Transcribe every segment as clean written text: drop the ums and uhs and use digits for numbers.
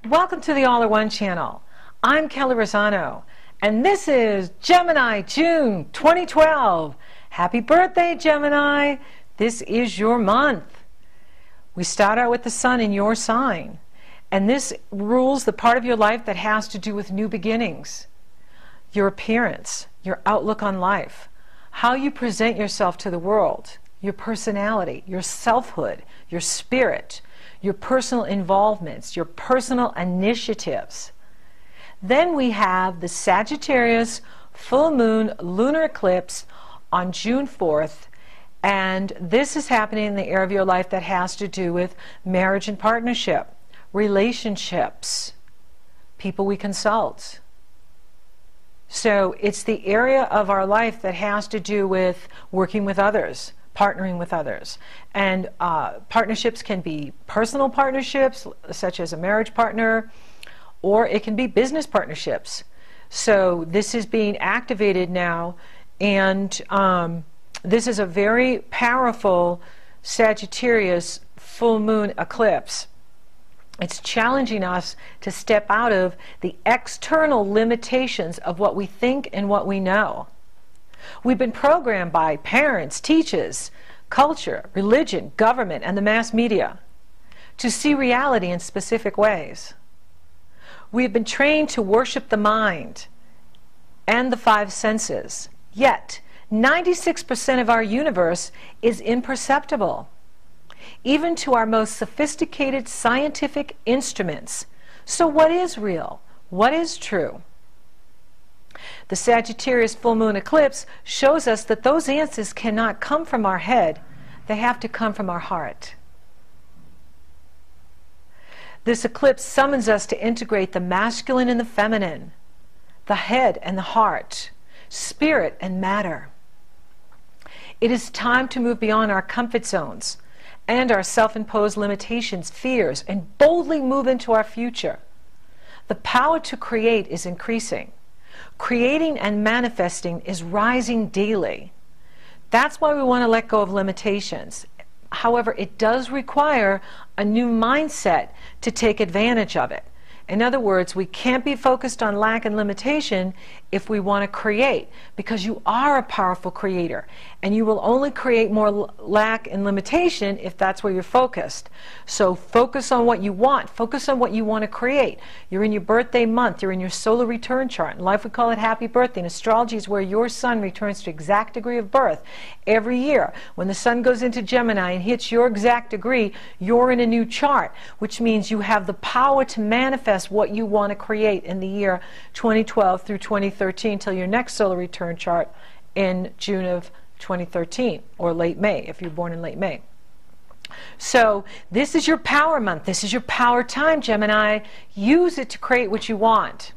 Welcome to the All-in-One channel. I'm Kelly Rosano, and this is Gemini, June 2012. Happy birthday, Gemini. This is your month. We start out with the sun in your sign, and this rules the part of your life that has to do with new beginnings, your appearance, your outlook on life, how you present yourself to the world, your personality, your selfhood, your spirit, your personal involvements, your personal initiatives. Then we have the Sagittarius full moon lunar eclipse on June 4th, and this is happening in the area of your life that has to do with marriage and partnership, relationships, people we consult. So it's the area of our life that has to do with working with others, partnering with others. And partnerships can be personal partnerships, such as a marriage partner, or it can be business partnerships. So this is being activated now, and this is a very powerful Sagittarius full moon eclipse. It's challenging us to step out of the external limitations of what we think and what we know. We've been programmed by parents, teachers, culture, religion, government, and the mass media to see reality in specific ways. We've been trained to worship the mind and the five senses, yet 96% of our universe is imperceptible, even to our most sophisticated scientific instruments. So what is real? What is true? The Sagittarius full moon eclipse shows us that those answers cannot come from our head. They have to come from our heart. This eclipse summons us to integrate the masculine and the feminine, the head and the heart, spirit and matter. It is time to move beyond our comfort zones and our self-imposed limitations, fears, and boldly move into our future. The power to create is increasing. Creating and manifesting is rising daily. That's why we want to let go of limitations. However, it does require a new mindset to take advantage of it. In other words, we can't be focused on lack and limitation if we want to create, because you are a powerful creator, and you will only create more lack and limitation if that's where you're focused. So focus on what you want. Focus on what you want to create. You're in your birthday month. You're in your solar return chart. In life we call it happy birthday. In astrology is where your sun returns to exact degree of birth every year. When the sun goes into Gemini and hits your exact degree, you're in a new chart, which means you have the power to manifest what you want to create in the year 2012 through 2013 till your next solar return chart in June of 2013, or late May if you're born in late May. So this is your power month. This is your power time, Gemini. Use it to create what you want.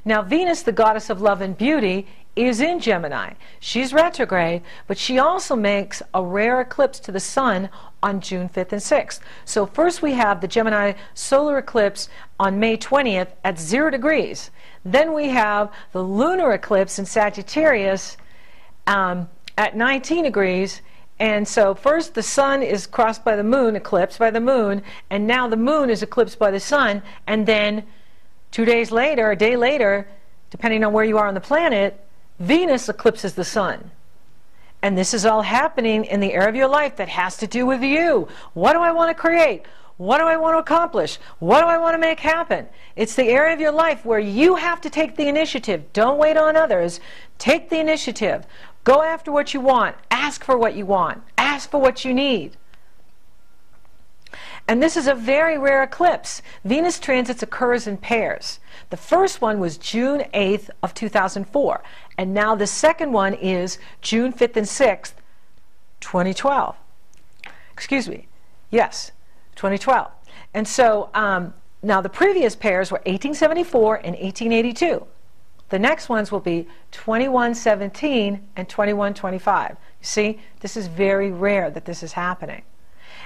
Now Venus, the goddess of love and beauty, is in Gemini. She's retrograde, but she also makes a rare eclipse to the sun on June 5th and 6th. So first we have the Gemini solar eclipse on May 20th at 0 degrees. Then we have the lunar eclipse in Sagittarius at 19 degrees. And so first the sun is crossed by the moon, eclipsed by the moon, and now the moon is eclipsed by the sun, and then 2 days later, a day later, depending on where you are on the planet, Venus eclipses the sun. And this is all happening in the area of your life that has to do with you. What do I want to create? What do I want to accomplish? What do I want to make happen? It's the area of your life where you have to take the initiative. Don't wait on others. Take the initiative. Go after what you want. Ask for what you want. Ask for what you need. And this is a very rare eclipse. Venus transits occurs in pairs. The first one was June 8th of 2004, and now the second one is June 5th and 6th, 2012. Excuse me. Yes, 2012. And so now the previous pairs were 1874 and 1882. The next ones will be 2117 and 2125. You see, this is very rare that this is happening.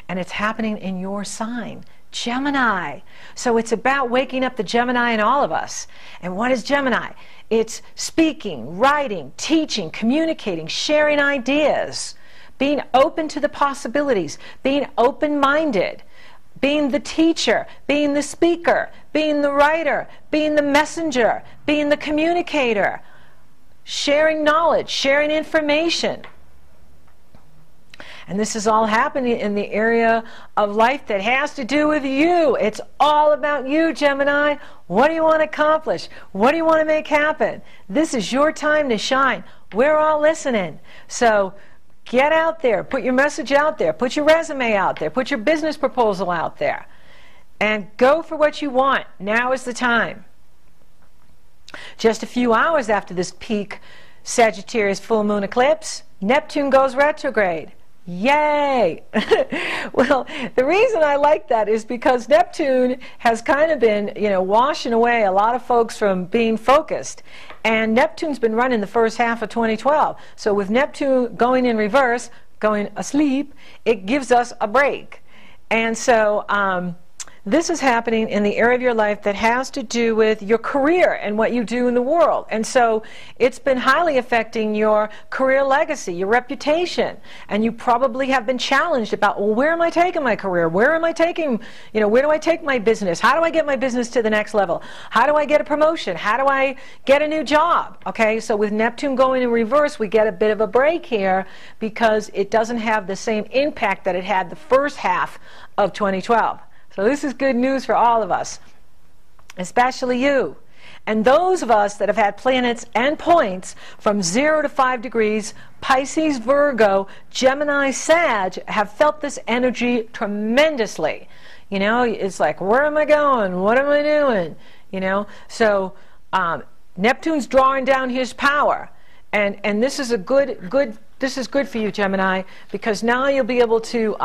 And it's happening in your sign, Gemini. So it's about waking up the Gemini in all of us. And what is Gemini? It's speaking, writing, teaching, communicating, sharing ideas, being open to the possibilities, being open-minded, being the teacher, being the speaker, being the writer, being the messenger, being the communicator, sharing knowledge, sharing information. And this is all happening in the area of life that has to do with you. It's all about you, Gemini. What do you want to accomplish? What do you want to make happen? This is your time to shine. We're all listening. So get out there. Put your message out there. Put your resume out there. Put your business proposal out there. And go for what you want. Now is the time. Just a few hours after this peak Sagittarius full moon eclipse, Neptune goes retrograde. Yay! Well, the reason I like that is because Neptune has kind of been, washing away a lot of folks from being focused. And Neptune's been running the first half of 2012. So with Neptune going in reverse, going asleep, it gives us a break. And so this is happening in the area of your life that has to do with your career and what you do in the world. And so it's been highly affecting your career legacy, your reputation. And you probably have been challenged about, well, where am I taking my career? Where am I taking, where do I take my business? How do I get my business to the next level? How do I get a promotion? How do I get a new job? Okay, so with Neptune going in reverse, we get a bit of a break here because it doesn't have the same impact that it had the first half of 2012. So this is good news for all of us, especially you. And those of us that have had planets and points from 0 to 5 degrees, Pisces, Virgo, Gemini, Sag, have felt this energy tremendously. It's like, where am I going? What am I doing? So Neptune's drawing down his power. And this is this is good for you, Gemini, because now you'll be able to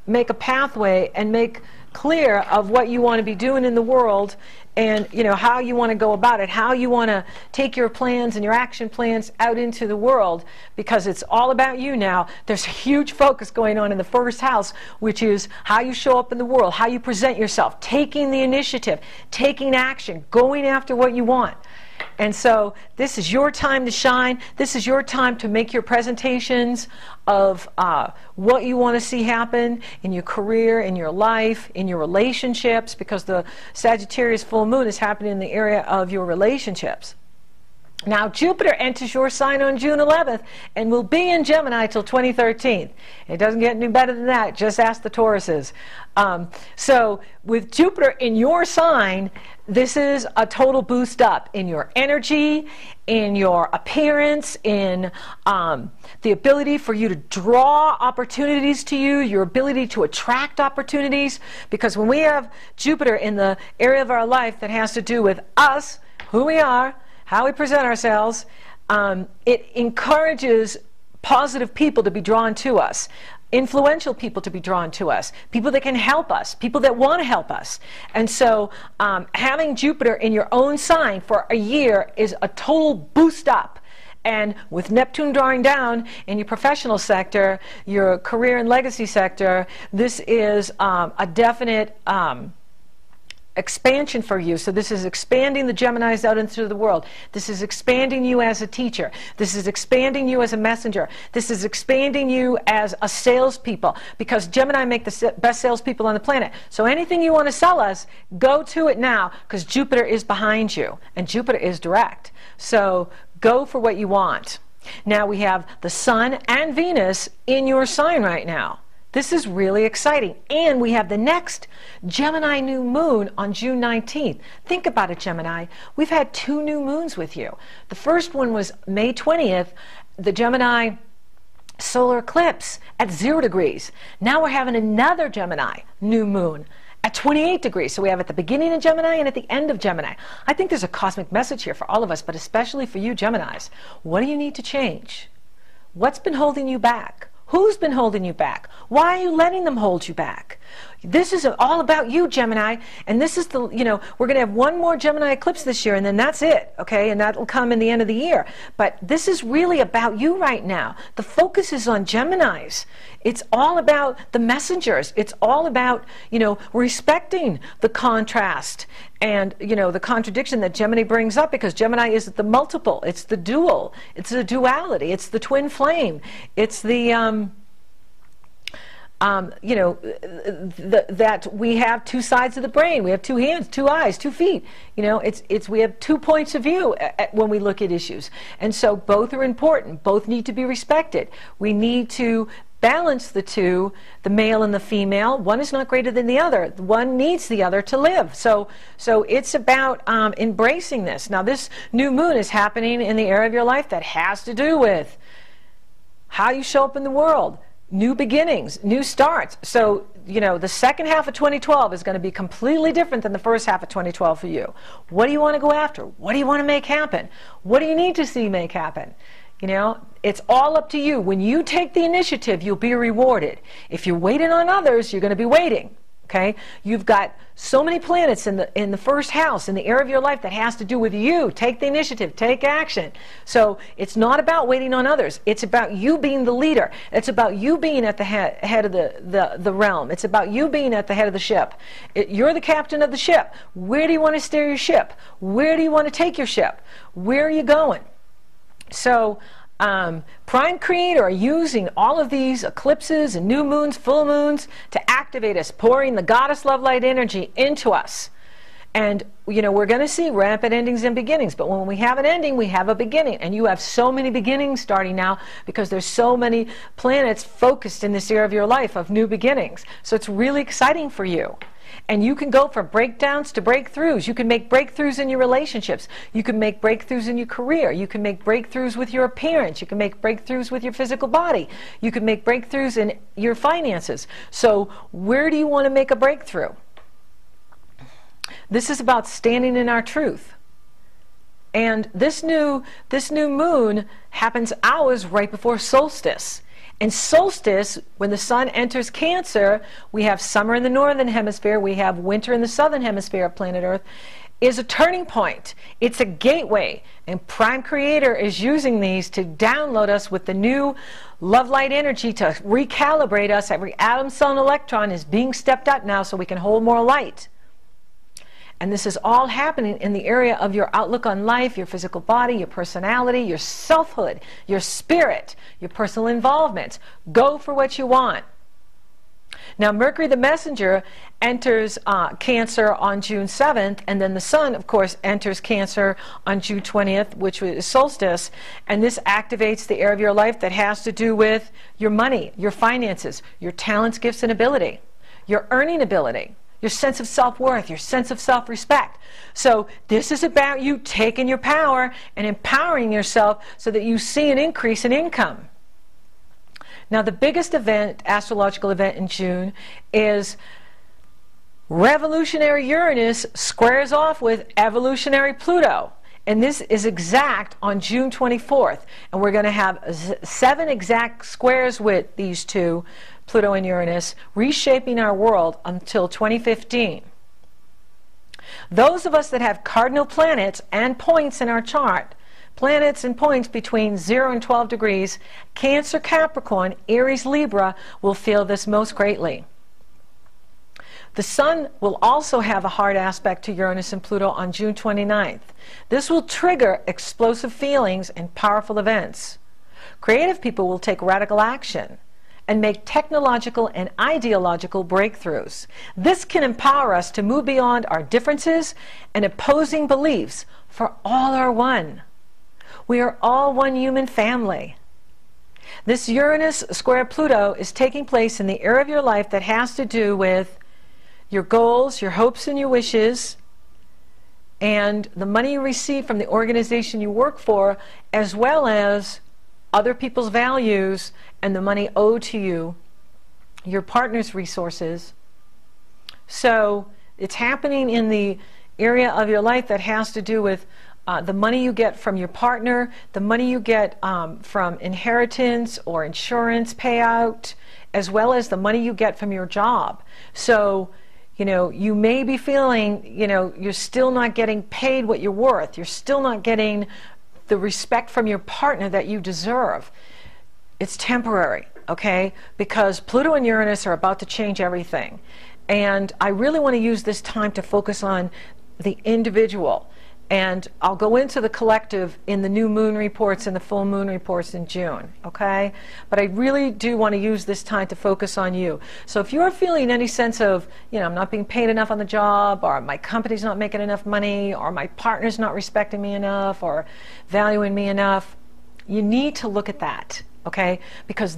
make a pathway and make clear of what you want to be doing in the world, and how you want to go about it, how you want to take your plans and your action plans out into the world, because it's all about you now. There's a huge focus going on in the first house, which is how you show up in the world, how you present yourself, taking the initiative, taking action, going after what you want. And so this is your time to shine. This is your time to make your presentations of what you want to see happen in your career, in your life, in your relationships, because the Sagittarius full moon is happening in the area of your relationships. Now Jupiter enters your sign on June 11th and will be in Gemini till 2013. It doesn't get any better than that. Just ask the Tauruses. So with Jupiter in your sign, this is a total boost up in your energy, in your appearance, in the ability for you to draw opportunities to you, your ability to attract opportunities. Because when we have Jupiter in the area of our life that has to do with us, who we are, how we present ourselves, it encourages positive people to be drawn to us, influential people to be drawn to us, people that can help us, people that want to help us. And so having Jupiter in your own sign for a year is a total boost up. And with Neptune drawing down in your professional sector, your career and legacy sector, this is a definite expansion for you. So this is expanding the Geminis out into the world. This is expanding you as a teacher. This is expanding you as a messenger. This is expanding you as a salespeople, because Gemini make the best salespeople on the planet. So anything you want to sell us, go to it now, because Jupiter is behind you, and Jupiter is direct. So go for what you want. Now we have the Sun and Venus in your sign right now. This is really exciting. And we have the next Gemini new moon on June 19th. Think about it, Gemini. We've had 2 new moons with you. The first one was May 20th, the Gemini solar eclipse at 0 degrees. Now we're having another Gemini new moon at 28 degrees. So we have at the beginning of Gemini and at the end of Gemini. I think there's a cosmic message here for all of us, but especially for you Geminis. What do you need to change? What's been holding you back? Who's been holding you back? Why are you letting them hold you back? This is all about you, Gemini, and this is the, we're going to have one more Gemini eclipse this year, and then that's it, okay? And that'll come in the end of the year. But this is really about you right now. The focus is on Geminis. It's all about the messengers. It's all about, respecting the contrast and, the contradiction that Gemini brings up, because Gemini is the multiple. It's the dual. It's the duality. It's the twin flame. It's the that we have two sides of the brain. We have two hands, two eyes, 2 feet. We have 2 points of view when we look at issues. And so both are important. Both need to be respected. We need to balance the two, the male and the female. One is not greater than the other. One needs the other to live. So it's about embracing this. Now, this new moon is happening in the area of your life that has to do with how you show up in the world, new beginnings, new starts. So, the second half of 2012 is going to be completely different than the first half of 2012 for you. What do you want to go after? What do you want to make happen? What do you need to see make happen? It's all up to you. When you take the initiative, you'll be rewarded. If you're waiting on others, you're going to be waiting. Okay? You've got so many planets in the first house, in the area of your life that has to do with you. Take the initiative. Take action. So it's not about waiting on others. It's about you being the leader. It's about you being at the head of the realm. It's about you being at the head of the ship. You're the captain of the ship. Where do you want to steer your ship? Where do you want to take your ship? Where are you going? So Prime Creator are using all of these eclipses and new moons, full moons to activate us, pouring the goddess love light energy into us. And we're going to see rapid endings and beginnings, but when we have an ending, we have a beginning. And you have so many beginnings starting now because there's so many planets focused in this area of your life of new beginnings. So it's really exciting for you. And you can go from breakdowns to breakthroughs. You can make breakthroughs in your relationships. You can make breakthroughs in your career. You can make breakthroughs with your appearance. You can make breakthroughs with your physical body. You can make breakthroughs in your finances. So where do you want to make a breakthrough? This is about standing in our truth. And this new moon happens hours right before solstice. And solstice, when the sun enters Cancer, we have summer in the northern hemisphere, we have winter in the southern hemisphere of planet Earth, is a turning point. It's a gateway. And Prime Creator is using these to download us with the new love light energy to recalibrate us. Every atom, cell, and electron is being stepped up now so we can hold more light. And this is all happening in the area of your outlook on life, your physical body, your personality, your selfhood, your spirit, your personal involvements. Go for what you want. Now, Mercury the Messenger enters Cancer on June 7th, and then the Sun, of course, enters Cancer on June 20th, which is solstice, and this activates the area of your life that has to do with your money, your finances, your talents, gifts, and ability, your earning ability, your sense of self-worth, your sense of self-respect. So this is about you taking your power and empowering yourself so that you see an increase in income. Now, the biggest event, astrological event in June, is revolutionary Uranus squares off with evolutionary Pluto. And this is exact on June 24th. And we're going to have 7 exact squares with these two, Pluto and Uranus, reshaping our world until 2015. Those of us that have cardinal planets and points in our chart, planets and points between 0 and 12 degrees, Cancer, Capricorn, Aries, Libra, will feel this most greatly. The Sun will also have a hard aspect to Uranus and Pluto on June 29th. This will trigger explosive feelings and powerful events. Creative people will take radical action and make technological and ideological breakthroughs. This can empower us to move beyond our differences and opposing beliefs, for all are one. We are all one human family. This Uranus square Pluto is taking place in the area of your life that has to do with your goals, your hopes, and your wishes, and the money you receive from the organization you work for, as well as other people's values and the money owed to you, your partner's resources. So it's happening in the area of your life that has to do with the money you get from your partner, the money you get from inheritance or insurance payout, as well as the money you get from your job. So, you may be feeling, you're still not getting paid what you're worth. You're still not getting the respect from your partner that you deserve. It's temporary, okay? Because Pluto and Uranus are about to change everything. And I really want to use this time to focus on the individual And I'll go into the collective in the new moon reports and the full moon reports in June, okay? But I really do want to use this time to focus on you. So if you're feeling any sense of, you know, I'm not being paid enough on the job, or my company's not making enough money, or my partner's not respecting me enough, or valuing me enough, you need to look at that. Okay, because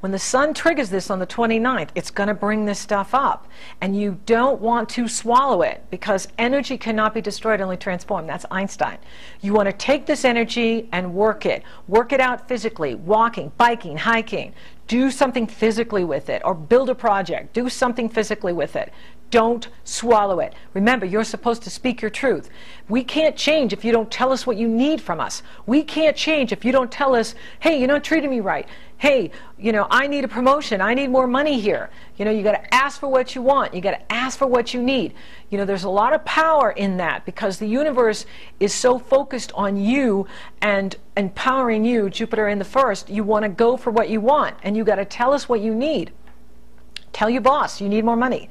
when the sun triggers this on the 29th, it's going to bring this stuff up. And you don't want to swallow it, because energy cannot be destroyed, only transformed. That's Einstein. You want to take this energy and work it. Work it out physically, walking, biking, hiking. Do something physically with it, or build a project. Do something physically with it. Don't swallow it. Remember, you're supposed to speak your truth. We can't change if you don't tell us what you need from us. We can't change if you don't tell us, hey, you're not treating me right. Hey, you know, I need a promotion. I need more money here. You know, you got to ask for what you want. You got to ask for what you need. You know, there's a lot of power in that, because the universe is so focused on you and empowering you, Jupiter in the first. You want to go for what you want, and you got to tell us what you need. Tell your boss you need more money.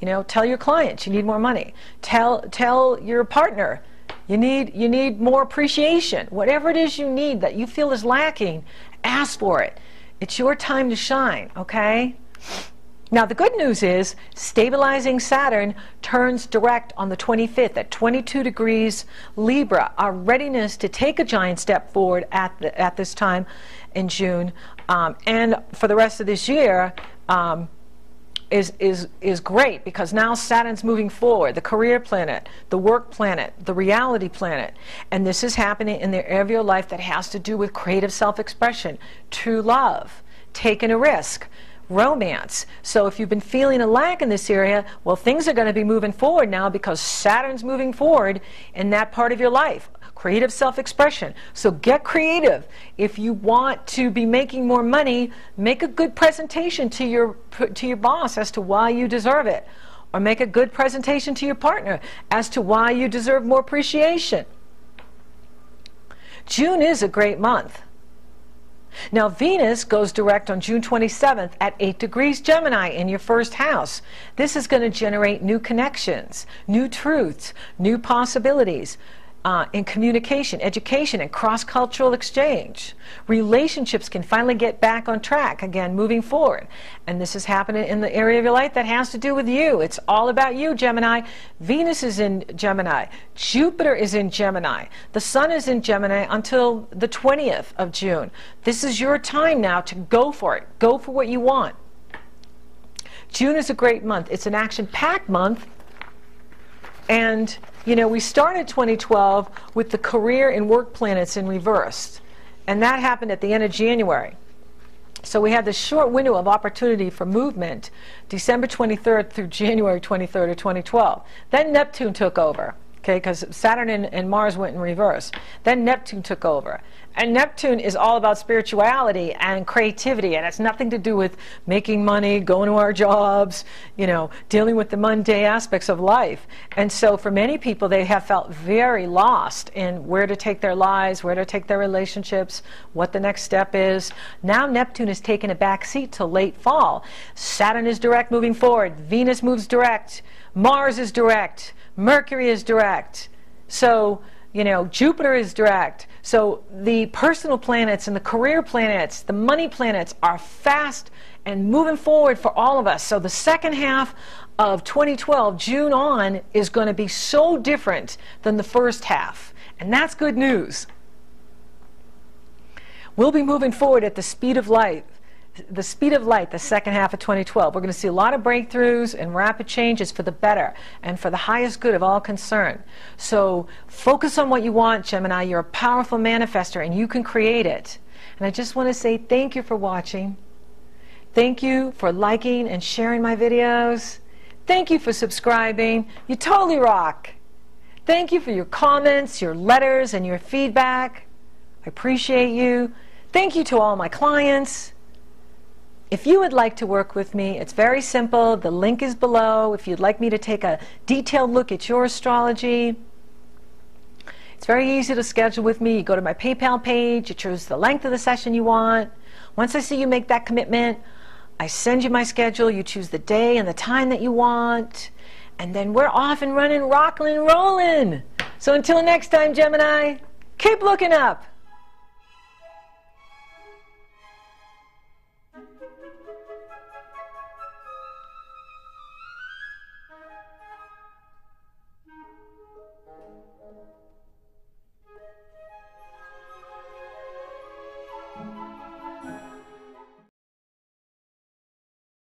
You know, tell your clients you need more money. Tell your partner you need more appreciation. Whatever it is you need that you feel is lacking, ask for it. It's your time to shine, okay? Now the good news is stabilizing Saturn turns direct on the 25th at 22 degrees Libra. Our readiness to take a giant step forward at this time in June and for the rest of this year is great, because now Saturn's moving forward, the career planet, the work planet, the reality planet, and this is happening in the area of your life that has to do with creative self-expression, true love, taking a risk, romance. So if you've been feeling a lack in this area, well, things are going to be moving forward now, because Saturn's moving forward in that part of your life. Creative self-expression. So get creative. If you want to be making more money, make a good presentation to your boss as to why you deserve it, or make a good presentation to your partner as to why you deserve more appreciation. June is a great month. Now Venus goes direct on June 27th at 8 degrees Gemini in your first house. This is going to generate new connections, new truths, new possibilities. In communication, education, and cross-cultural exchange. Relationships can finally get back on track again, moving forward. And this is happening in the area of your life that has to do with you. It's all about you, Gemini. Venus is in Gemini. Jupiter is in Gemini. The Sun is in Gemini until the 20th of June. This is your time now to go for it. Go for what you want. June is a great month. It's an action-packed month. And, you know, we started 2012 with the career and work planets in reverse. And that happened at the end of January. So we had this short window of opportunity for movement, December 23rd through January 23rd of 2012. Then Neptune took over, okay, because Saturn and Mars went in reverse. Then Neptune took over. And Neptune is all about spirituality and creativity, and it's nothing to do with making money, going to our jobs, you know, dealing with the mundane aspects of life. And so for many people, they have felt very lost in where to take their lives, where to take their relationships, what the next step is. Now Neptune has taken a back seat till late fall. Saturn is direct moving forward. Venus moves direct. Mars is direct. Mercury is direct. So, you know, Jupiter is direct. So the personal planets and the career planets, the money planets are fast and moving forward for all of us. So the second half of 2012, June on, is going to be so different than the first half. And that's good news. We'll be moving forward at the speed of light. The speed of light, the second half of 2012. We're going to see a lot of breakthroughs and rapid changes for the better and for the highest good of all concerned. So focus on what you want, Gemini. You're a powerful manifester and you can create it. And I just want to say thank you for watching. Thank you for liking and sharing my videos. Thank you for subscribing. You totally rock. Thank you for your comments, your letters, and your feedback. I appreciate you. Thank you to all my clients. If you would like to work with me, it's very simple. The link is below. If you'd like me to take a detailed look at your astrology, it's very easy to schedule with me. You go to my PayPal page, you choose the length of the session you want. Once I see you make that commitment, I send you my schedule. You choose the day and the time that you want. And then we're off and running, rocking and rolling. So until next time, Gemini, keep looking up.